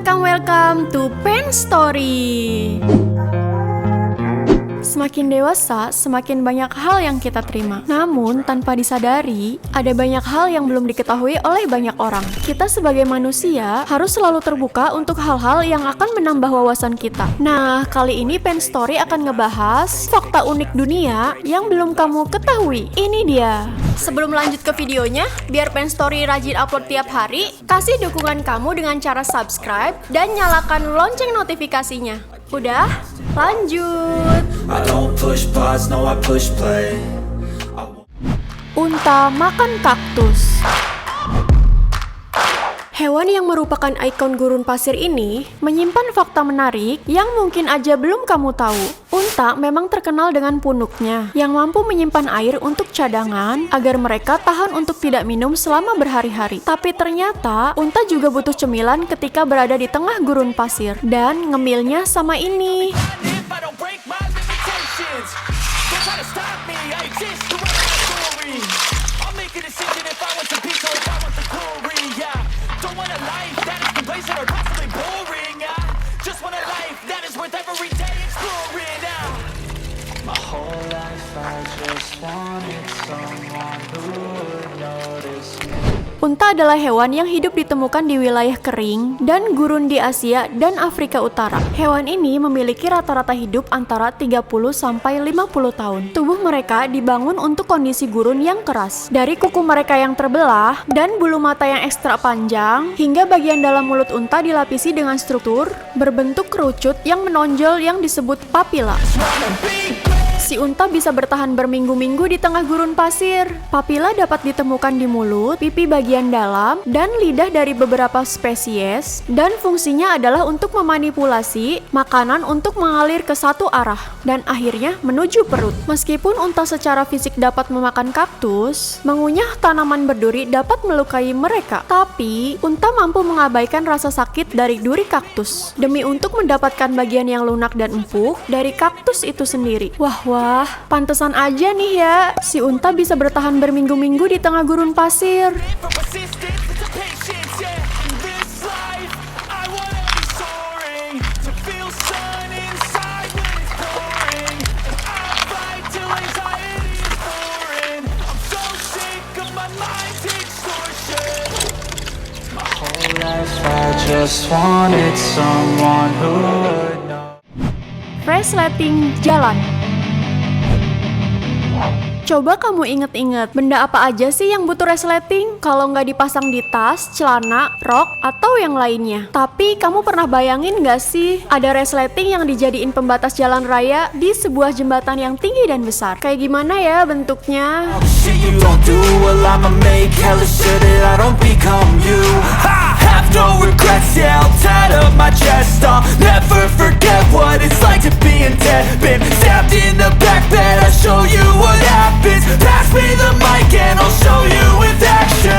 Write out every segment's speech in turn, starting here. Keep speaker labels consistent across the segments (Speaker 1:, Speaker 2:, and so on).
Speaker 1: Welcome to Pen Story. Semakin dewasa, semakin banyak hal yang kita terima. Namun, tanpa disadari, ada banyak hal yang belum diketahui oleh banyak orang. Kita sebagai manusia harus selalu terbuka untuk hal-hal yang akan menambah wawasan kita. Nah, kali ini Pen Story akan ngebahas fakta unik dunia yang belum kamu ketahui. Ini dia. Sebelum lanjut ke videonya, biar Pen Story rajin upload tiap hari, kasih dukungan kamu dengan cara subscribe dan nyalakan lonceng notifikasinya. Udah? Lanjut.
Speaker 2: I don't push pause, no I push play.
Speaker 1: Unta makan kaktus. Hewan yang merupakan ikon gurun pasir ini menyimpan fakta menarik yang mungkin aja belum kamu tahu. Unta memang terkenal dengan punuknya yang mampu menyimpan air untuk cadangan agar mereka tahan untuk tidak minum selama berhari-hari. Tapi ternyata unta juga butuh cemilan ketika berada di tengah gurun pasir. Dan ngemilnya sama ini. Unta adalah hewan yang hidup ditemukan di wilayah kering dan gurun di Asia dan Afrika Utara. Hewan ini memiliki rata-rata hidup antara 30 sampai 50 tahun. Tubuh mereka dibangun untuk kondisi gurun yang keras. Dari kuku mereka yang terbelah dan bulu mata yang ekstra panjang, hingga bagian dalam mulut unta dilapisi dengan struktur berbentuk kerucut yang menonjol yang disebut papila. Si unta bisa bertahan berminggu-minggu di tengah gurun pasir. Papila dapat ditemukan di mulut, pipi bagian dalam, dan lidah dari beberapa spesies, dan fungsinya adalah untuk memanipulasi makanan untuk mengalir ke satu arah, dan akhirnya menuju perut. Meskipun unta secara fisik dapat memakan kaktus, mengunyah tanaman berduri dapat melukai mereka. Tapi, unta mampu mengabaikan rasa sakit dari duri kaktus, demi untuk mendapatkan bagian yang lunak dan empuk dari kaktus itu sendiri. Wah, pantesan aja nih ya, si unta bisa bertahan berminggu-minggu di tengah gurun pasir. Resleting jalan. Coba kamu inget-inget, benda apa aja sih yang butuh resleting? Kalau nggak dipasang di tas, celana, rok, atau yang lainnya. Tapi kamu pernah bayangin nggak sih, ada resleting yang dijadiin pembatas jalan raya di sebuah jembatan yang tinggi dan besar? Kayak gimana ya bentuknya?
Speaker 2: No regrets, yeah, I'll tie up my chest. I'll never forget what it's like to be in debt. Been stabbed in the back bed, I'll show you what happens. Pass me the mic and I'll show you with action.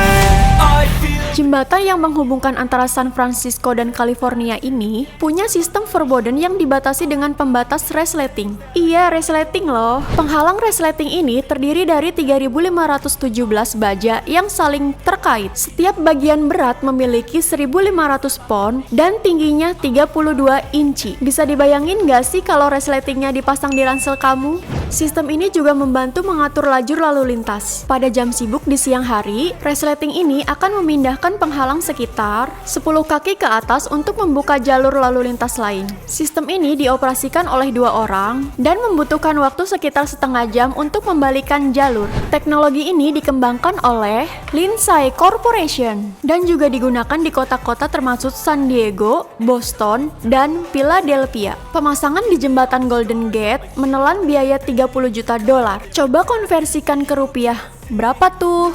Speaker 2: I feel
Speaker 1: Jembatan yang menghubungkan antara San Francisco dan California ini punya sistem verboden yang dibatasi dengan pembatas resleting. Iya, resleting loh. Penghalang resleting ini terdiri dari 3.517 baja yang saling terkait. Setiap bagian berat memiliki 1.500 pon dan tingginya 32 inci. Bisa dibayangin nggak sih kalau resletingnya dipasang di ransel kamu? Sistem ini juga membantu mengatur lajur lalu lintas. Pada jam sibuk di siang hari, resleting ini akan memindahkan penghalang sekitar 10 kaki ke atas untuk membuka jalur lalu lintas lain. Sistem ini dioperasikan oleh 2 orang dan membutuhkan waktu sekitar setengah jam untuk membalikan jalur. Teknologi ini dikembangkan oleh Lindsay Corporation dan juga digunakan di kota-kota termasuk San Diego, Boston, dan Philadelphia. Pemasangan di jembatan Golden Gate menelan biaya $30 juta. Coba konversikan ke rupiah. Berapa tuh?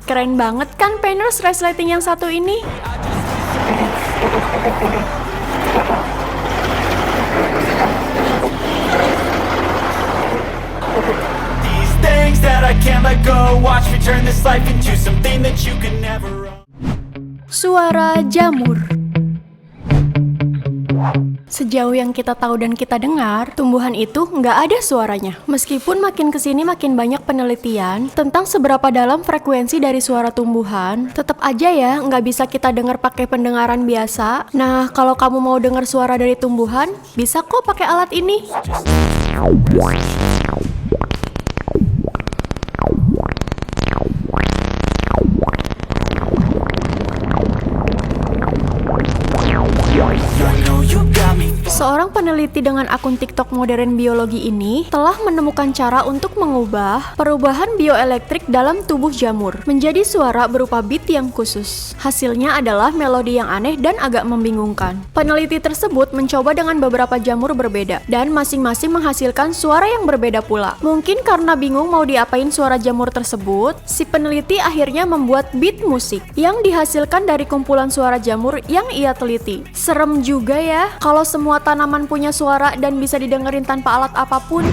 Speaker 1: Keren banget kan Penners resleting yang satu ini?
Speaker 2: these things that I can't let go. Watch me turn this life into something that you can never own.
Speaker 1: Suara jamur. Sejauh yang kita tahu dan kita dengar, tumbuhan itu nggak ada suaranya. Meskipun makin kesini makin banyak penelitian tentang seberapa dalam frekuensi dari suara tumbuhan, tetap aja ya nggak bisa kita dengar pakai pendengaran biasa. Nah, kalau kamu mau dengar suara dari tumbuhan, bisa kok pakai alat ini. Seorang peneliti dengan akun TikTok modern biologi ini telah menemukan cara untuk mengubah perubahan bioelektrik dalam tubuh jamur menjadi suara berupa beat yang khusus. Hasilnya adalah melodi yang aneh dan agak membingungkan. Peneliti tersebut mencoba dengan beberapa jamur berbeda dan masing-masing menghasilkan suara yang berbeda pula. Mungkin karena bingung mau diapain suara jamur tersebut, si peneliti akhirnya membuat beat musik yang dihasilkan dari kumpulan suara jamur yang ia teliti. Serem juga ya kalau semua tanaman punya suara dan bisa didengerin tanpa alat apapun.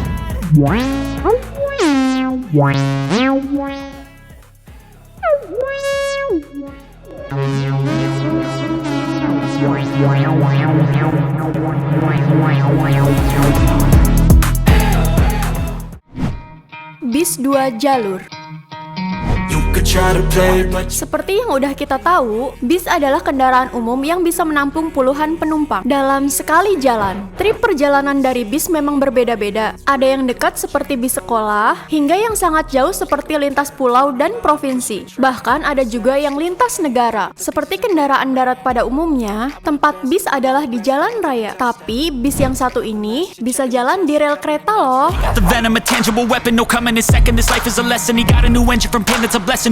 Speaker 1: Bis 2 jalur. Seperti yang udah kita tahu, bis adalah kendaraan umum yang bisa menampung puluhan penumpang dalam sekali jalan. Trip perjalanan dari bis memang berbeda-beda. Ada yang dekat seperti bis sekolah, hingga yang sangat jauh seperti lintas pulau dan provinsi. Bahkan ada juga yang lintas negara. Seperti kendaraan darat pada umumnya, tempat bis adalah di jalan raya. Tapi bis yang satu ini bisa jalan di rel kereta loh.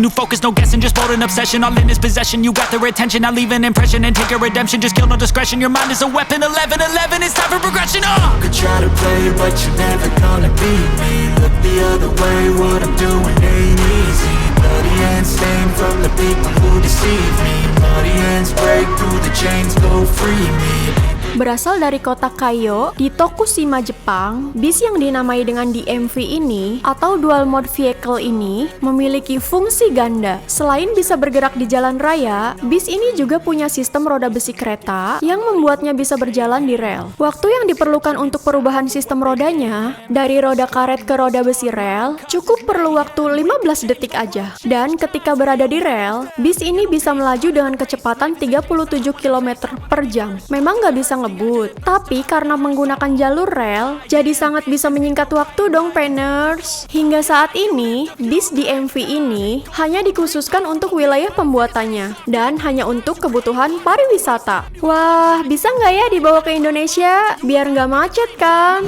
Speaker 2: New focus, no guessing, just bold and obsession. All in his possession, you got their attention. I leave an impression and take your redemption. Just kill no discretion, your mind is a weapon. 11-11, it's time for progression. You could try to play, but you're never gonna beat me. Look the other way, what I'm doing ain't easy. Bloody hands stained from the people who deceive me. Bloody hands break through the chains, go free me.
Speaker 1: Berasal dari kota Kaiyo di Tokushima, Jepang, bis yang dinamai dengan DMV ini atau Dual Mode Vehicle ini memiliki fungsi ganda. Selain bisa bergerak di jalan raya, bis ini juga punya sistem roda besi kereta yang membuatnya bisa berjalan di rel. Waktu yang diperlukan untuk perubahan sistem rodanya dari roda karet ke roda besi rel cukup perlu waktu 15 detik aja. Dan ketika berada di rel, bis ini bisa melaju dengan kecepatan 37 km per jam. Memang nggak bisa ngebut, tapi karena menggunakan jalur rel, jadi sangat bisa menyingkat waktu dong, Penners. Hingga saat ini, bis DMV ini hanya dikhususkan untuk wilayah pembuatannya dan hanya untuk kebutuhan pariwisata. Wah, bisa nggak ya dibawa ke Indonesia? Biar nggak macet kan?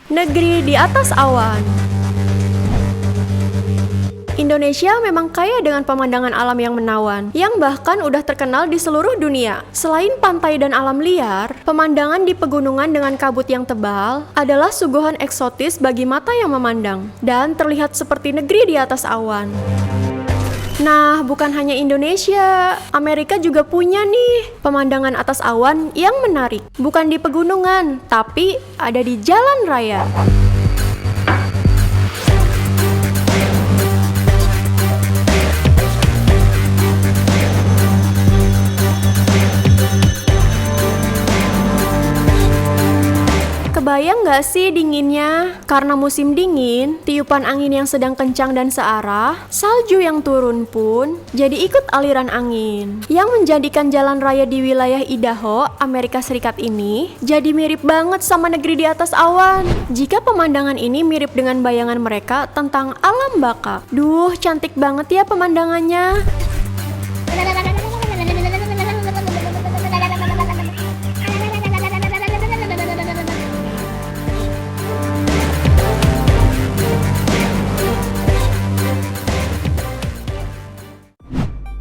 Speaker 1: Negeri di atas awan. Indonesia memang kaya dengan pemandangan alam yang menawan, yang bahkan udah terkenal di seluruh dunia. Selain pantai dan alam liar, pemandangan di pegunungan dengan kabut yang tebal adalah suguhan eksotis bagi mata yang memandang, dan terlihat seperti negeri di atas awan. Nah, bukan hanya Indonesia, Amerika juga punya nih pemandangan atas awan yang menarik. Bukan di pegunungan, tapi ada di jalan raya. Kebayang nggak sih dinginnya? Karena musim dingin, tiupan angin yang sedang kencang dan searah, salju yang turun pun jadi ikut aliran angin. Yang menjadikan jalan raya di wilayah Idaho, Amerika Serikat ini jadi mirip banget sama negeri di atas awan. Jika pemandangan ini mirip dengan bayangan mereka tentang alam baka. Duh, cantik banget ya pemandangannya.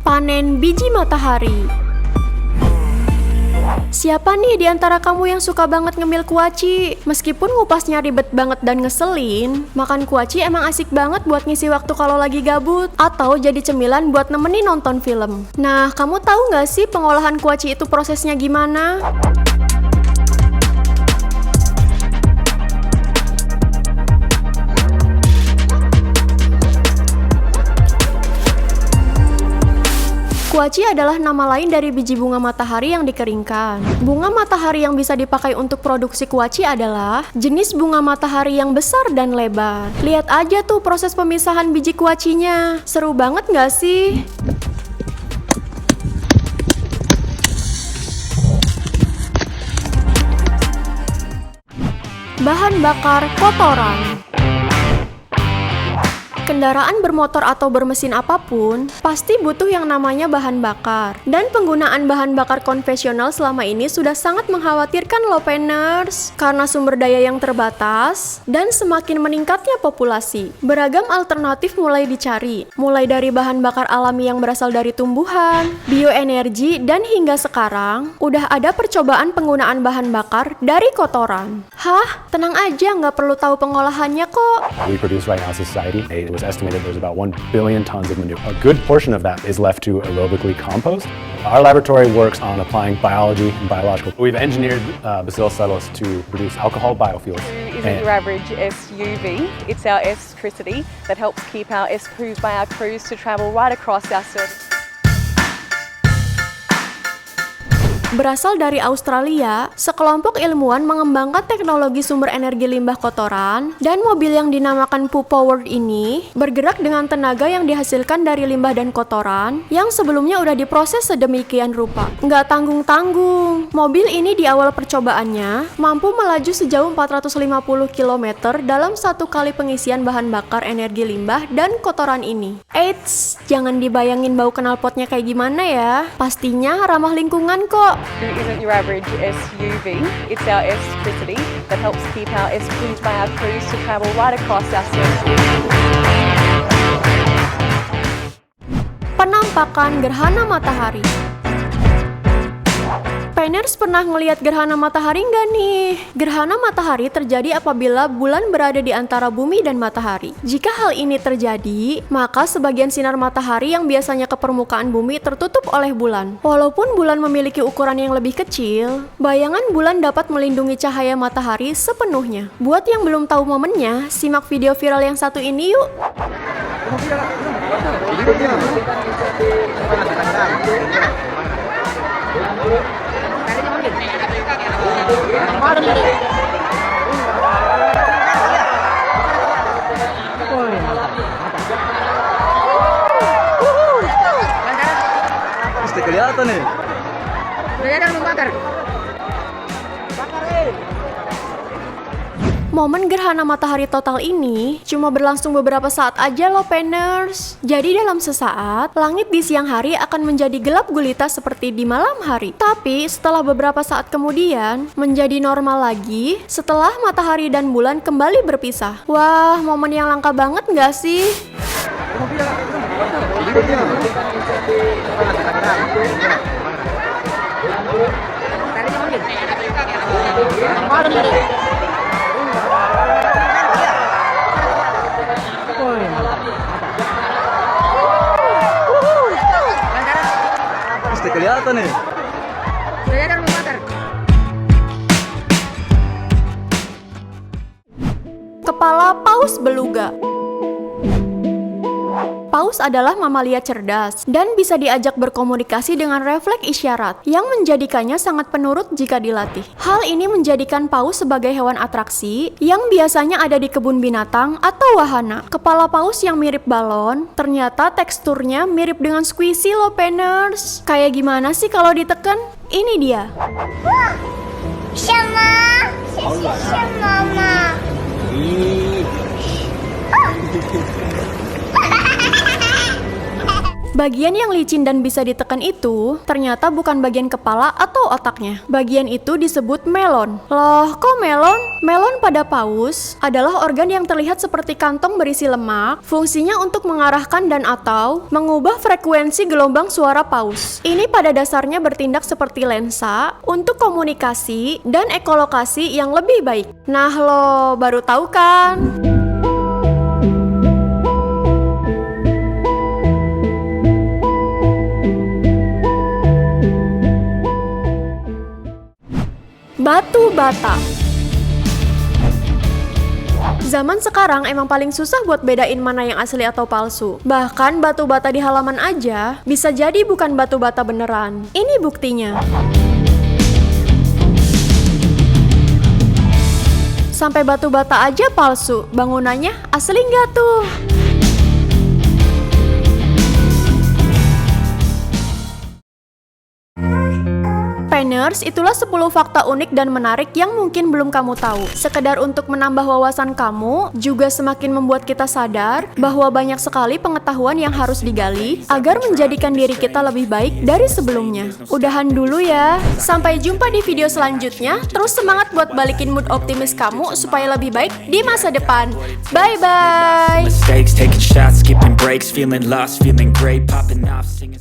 Speaker 1: Panen biji matahari. Siapa nih di antara kamu yang suka banget ngemil kuaci? Meskipun ngupasnya ribet banget dan ngeselin, makan kuaci emang asik banget buat ngisi waktu kalau lagi gabut, atau jadi cemilan buat nemenin nonton film. Nah, kamu tahu nggak sih pengolahan kuaci itu prosesnya gimana? Kuaci adalah nama lain dari biji bunga matahari yang dikeringkan. Bunga matahari yang bisa dipakai untuk produksi kuaci adalah jenis bunga matahari yang besar dan lebar. Lihat aja tuh proses pemisahan biji kuacinya. Seru banget nggak sih? Bahan bakar kotoran. Kendaraan bermotor atau bermesin apapun pasti butuh yang namanya bahan bakar. Dan penggunaan bahan bakar konvensional selama ini sudah sangat mengkhawatirkan loh Penners, karena sumber daya yang terbatas dan semakin meningkatnya populasi. Beragam alternatif mulai dicari, mulai dari bahan bakar alami yang berasal dari tumbuhan, bioenergi, dan hingga sekarang udah ada percobaan penggunaan bahan bakar dari kotoran. Hah? Tenang aja, nggak perlu tahu pengolahannya kok.
Speaker 3: We produce right now as a society. It was estimated there's about 1 billion tons of manure. A good portion of that is left to aerobically compost. Our laboratory works on applying biology and biological. We've engineered Bacillus subtilis to produce alcohol biofuels.
Speaker 4: Isn't your average SUV? It's our S-tricity that helps keep our S-crews by our crews to travel right across our surface.
Speaker 1: Berasal dari Australia, sekelompok ilmuwan mengembangkan teknologi sumber energi limbah kotoran, dan mobil yang dinamakan Poo Powered ini bergerak dengan tenaga yang dihasilkan dari limbah dan kotoran yang sebelumnya udah diproses sedemikian rupa. Nggak tanggung-tanggung, mobil ini di awal percobaannya mampu melaju sejauh 450 km dalam satu kali pengisian bahan bakar energi limbah dan kotoran ini. Eits, jangan dibayangin bau knalpotnya kayak gimana ya. Pastinya ramah lingkungan kok.
Speaker 4: It isn't your average SUV. It's our S-tricity that helps keep our S-crews by our crews to travel right across our surface.
Speaker 1: Penampakan gerhana matahari. Penners pernah ngelihat gerhana matahari nggak nih? Gerhana matahari terjadi apabila bulan berada di antara bumi dan matahari. Jika hal ini terjadi, maka sebagian sinar matahari yang biasanya ke permukaan bumi tertutup oleh bulan. Walaupun bulan memiliki ukuran yang lebih kecil, bayangan bulan dapat melindungi cahaya matahari sepenuhnya. Buat yang belum tahu momennya, simak video viral yang satu ini yuk.
Speaker 5: Mesti kelihatan nih.
Speaker 6: Kelihatan membakar.
Speaker 1: Momen gerhana matahari total ini cuma berlangsung beberapa saat aja loh Penners. Jadi dalam sesaat, langit di siang hari akan menjadi gelap gulita seperti di malam hari. Tapi setelah beberapa saat kemudian, menjadi normal lagi setelah matahari dan bulan kembali berpisah. Wah, momen yang langka banget nggak sih?
Speaker 5: Mesti kelihatan nih.
Speaker 6: Kelihatan membakar.
Speaker 1: Kepala paus beluga. Paus adalah mamalia cerdas dan bisa diajak berkomunikasi dengan refleks isyarat yang menjadikannya sangat penurut jika dilatih. Hal ini menjadikan paus sebagai hewan atraksi yang biasanya ada di kebun binatang atau wahana. Kepala paus yang mirip balon, ternyata teksturnya mirip dengan squishy loh Penners. Kayak gimana sih kalau ditekan? Ini dia.
Speaker 7: Sama, mama.
Speaker 1: Bagian yang licin dan bisa ditekan itu ternyata bukan bagian kepala atau otaknya. Bagian itu disebut melon. Loh, kok melon? Melon pada paus adalah organ yang terlihat seperti kantong berisi lemak. Fungsinya untuk mengarahkan dan atau mengubah frekuensi gelombang suara paus. Ini pada dasarnya bertindak seperti lensa untuk komunikasi dan ekolokasi yang lebih baik. Nah lo baru tahu kan? Batu bata. Zaman sekarang emang paling susah buat bedain mana yang asli atau palsu. Bahkan batu bata di halaman aja bisa jadi bukan batu bata beneran. Ini buktinya. Sampai batu bata aja palsu, bangunannya asli nggak tuh? Painers, itulah 10 fakta unik dan menarik yang mungkin belum kamu tahu. Sekedar untuk menambah wawasan kamu, juga semakin membuat kita sadar bahwa banyak sekali pengetahuan yang harus digali agar menjadikan diri kita lebih baik dari sebelumnya. Udahan dulu ya. Sampai jumpa di video selanjutnya. Terus semangat buat balikin mood optimis kamu supaya lebih baik di masa depan. Bye-bye.
Speaker 2: Mistakes, taking shots, skipping breaks, feeling lost, feeling great, popping off, singing